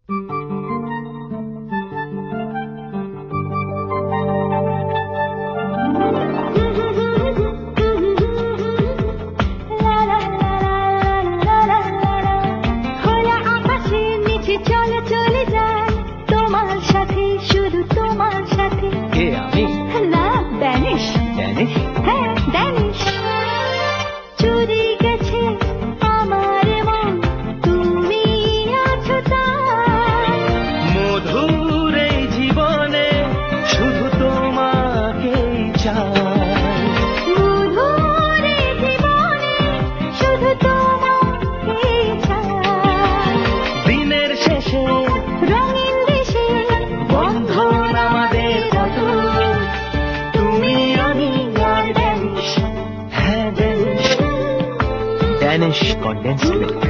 খোলা আকাশের নিচে চলে চলে যায় তোমার সাথে, শুধু তোমার সাথে। কে আমি? না, ড্যানিশ। ড্যানিশ? হ্যাঁ, ড্যানিশ। চুরি গেছে আমার মন, তুমি আছো তাই। মধুর এই জীবনে শুধু তোমাকেই চাই। মধুর এই জীবনে শুধু তোমাকেই চাই। দিনের শেষে রঙিন দেশে বন্ধন আমাদের অটুট। তুমি আমি আর ড্যানিশ। হ্যাঁ, ড্যানিশ। Danish condensed milk.